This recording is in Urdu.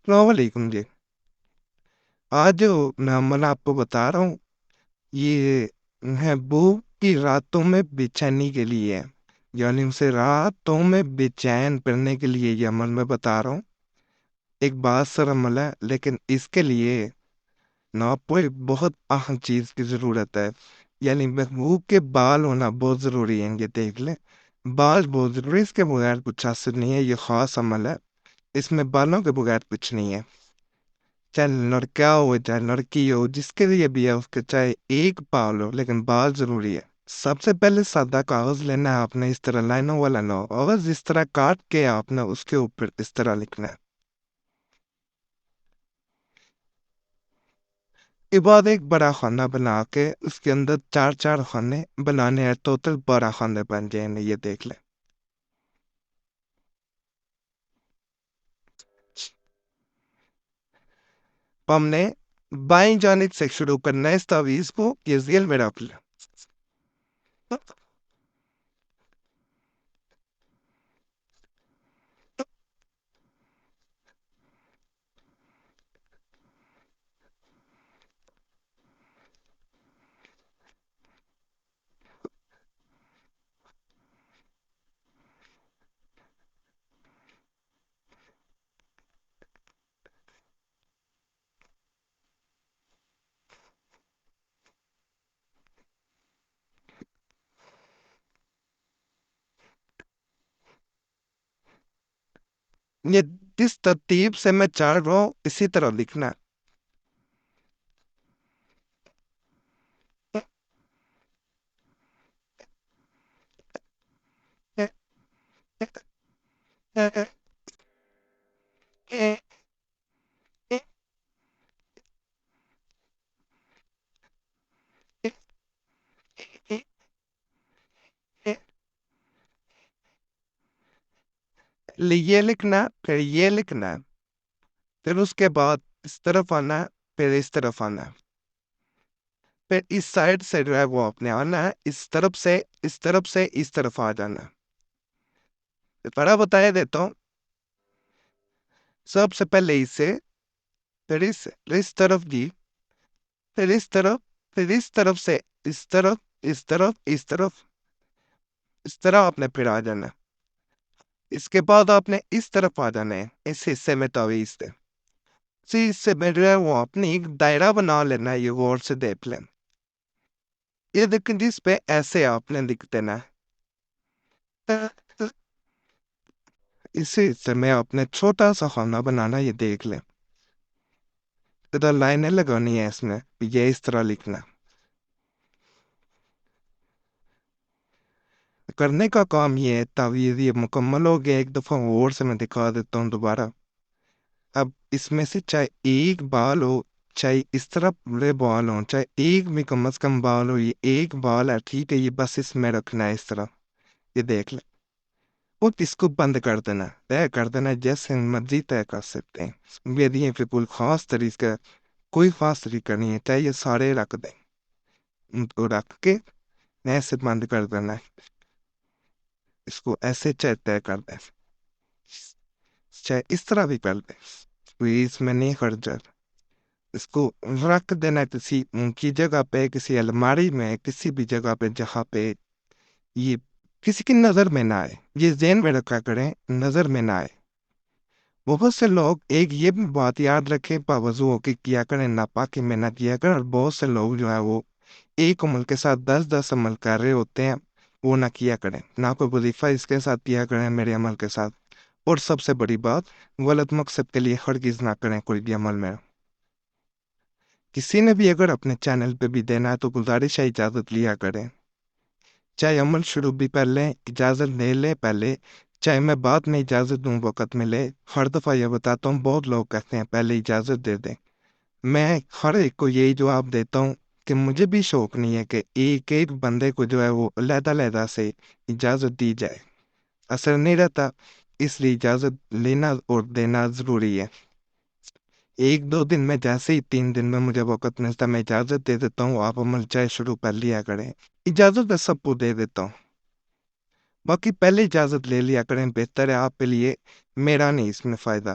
السلام علیکم جی۔ آج جو میں آپ کو بتا رہا ہوں یہ ہے بھوک کی راتوں میں بے چینی کے لیے، یعنی اسے راتوں میں بے چین کرنے کے لیے یہ عمل میں بتا رہا ہوں۔ ایک بات سر عمل ہے، لیکن اس کے لیے نا آپ کو ایک بہت اہم چیز کی ضرورت ہے، یعنی محبوب کے بال ہونا بہت ضروری ہے۔ یہ دیکھ لیں، بال بہت ضروری، اس کے بغیر کچھ حاصل نہیں ہے۔ یہ خاص عمل ہے، اس میں بالوں کے بغیر کچھ نہیں ہے۔ چاہے لڑکا ہو چاہے لڑکی ہو، جس کے لیے بھی ہے، اس کے چاہے ایک بال ہو، لیکن بال ضروری ہے۔ سب سے پہلے سادہ کاغذ لینا ہے آپ نے، اس طرح لائنوں والا نو کاغذ، اس طرح کاٹ کے آپ نے اس کے اوپر اس طرح لکھنا ہے۔ کے بعد ایک بڑا خانہ بنا کے اس کے اندر چار چار خانے بنانے ہیں، ٹوٹل 12 خانے بن جائیں گے۔ یہ دیکھ لیں، ہم نے بائیں جانب سے شروع کرنا ہے اس تعویذ کو، یہ ذیل میں رکھ لیں۔ یہ جس ترتیب سے میں چاہ رہا ہوں اسی طرح لکھنا ہے۔ یہ لکھنا، پھر یہ لکھنا ہے، پھر اس کے بعد اس طرف آنا ہے، پھر اس طرف آنا ہے، پھر اس سائڈ سے جو ہے وہ اپنے آنا ہے، اس طرف سے اس طرف سے اس طرف آ جانا ہے۔ بڑا بتایا دیتا ہوں، سب سے پہلے اس سے، پھر اس طرف جی، پھر اس طرف، پھر اس طرف سے اس طرف، اس طرف، اس طرف، اس طرح آپ نے پھر آ جانا ہے۔ اس کے بعد آپ نے اس طرف آ جانا ہے، اس حصے میں تعویذ سے اسی حصے میں جو ہے وہ اپنی ایک دائرہ بنا لینا ہے۔ یہ غور سے دیکھ لیں، یہ دیکھیں جس پہ ایسے آپ نے لکھ دینا ہے۔ اسی حصے میں آپ نے چھوٹا سا خانہ بنانا، یہ دیکھ لیں، ادھر لائنیں لگانی ہے، اس میں یہ اس طرح لکھنا ہے۔ کرنے کا کام یہ ہے، تعویذ یہ مکمل ہو گیا۔ ایک دفعہ اور سے میں دکھا دیتا ہوں دوبارہ۔ اب اس میں سے چاہے ایک بال ہو، چاہے اس طرح پورے بال ہوں، چاہے ایک بھی کم از کم بال ہو، یہ ایک بال ہے، ٹھیک ہے، یہ بس اس میں رکھنا ہے اس طرح۔ یہ دیکھ لیں، وہ اس کو بند کر دینا، طے کر دینا، جیسے مرضی طے کر سکتے ہیں۔ یہ پھر کوئی خاص طریقہ، کوئی خاص طریقہ نہیں ہے، چاہے یہ سارے رکھ دیں، ان کو رکھ کے ایسے بند کر دینا ہے۔ اس کو ایسے چاہے طے کر دیں، چاہے اس طرح بھی کر دیں، کوئی اس میں نہیں خرچ۔ اس کو رکھ دینا کسی اونچی جگہ پہ، کسی الماری میں، کسی بھی جگہ پہ جہاں پہ یہ کسی کی نظر میں نہ آئے۔ یہ ذہن میں رکھا کریں، نظر میں نہ آئے۔ بہت سے لوگ ایک یہ بھی بات یاد رکھیں، باوضو ہو کے کیا کریں، ناپاکی میں نہ کیا کریں۔ اور بہت سے لوگ جو ہے وہ ایک عمل کے ساتھ 10 عمل کر رہے ہوتے ہیں، وہ نہ کیا کریں، نہ کوئی وظیفہ اس کے ساتھ کیا کریں میرے عمل کے ساتھ۔ اور سب سے بڑی بات، غلط مقصد کے لیے ہرگز نہ کریں کوئی بھی عمل میں۔ کسی نے بھی اگر اپنے چینل پہ بھی دینا ہے تو گزارش ہے اجازت لیا کریں، چاہے عمل شروع بھی پہ لیں، اجازت لے لیں پہلے، چاہے میں بعد میں اجازت دوں وقت ملے۔ ہر دفعہ یہ بتاتا ہوں، بہت لوگ کہتے ہیں پہلے اجازت دے دیں، میں ہر ایک کو یہی جواب دیتا ہوں کہ مجھے بھی شوق نہیں ہے کہ ایک ایک بندے کو جو ہے وہ علیحدہ علیحدہ سے اجازت دی جائے، اثر نہیں رہتا، اس لیے اجازت لینا اور دینا ضروری ہے۔ ایک دو دن میں، جیسے ہی 3 دن میں مجھے وقت ملتا ہے، میں اجازت دے دیتا ہوں، آپ عمل چاہے شروع کر لیا کریں۔ اجازت میں سب کو دے دیتا ہوں، باقی پہلے اجازت لے لیا کریں، بہتر ہے آپ کے لیے، میرا نہیں اس میں فائدہ۔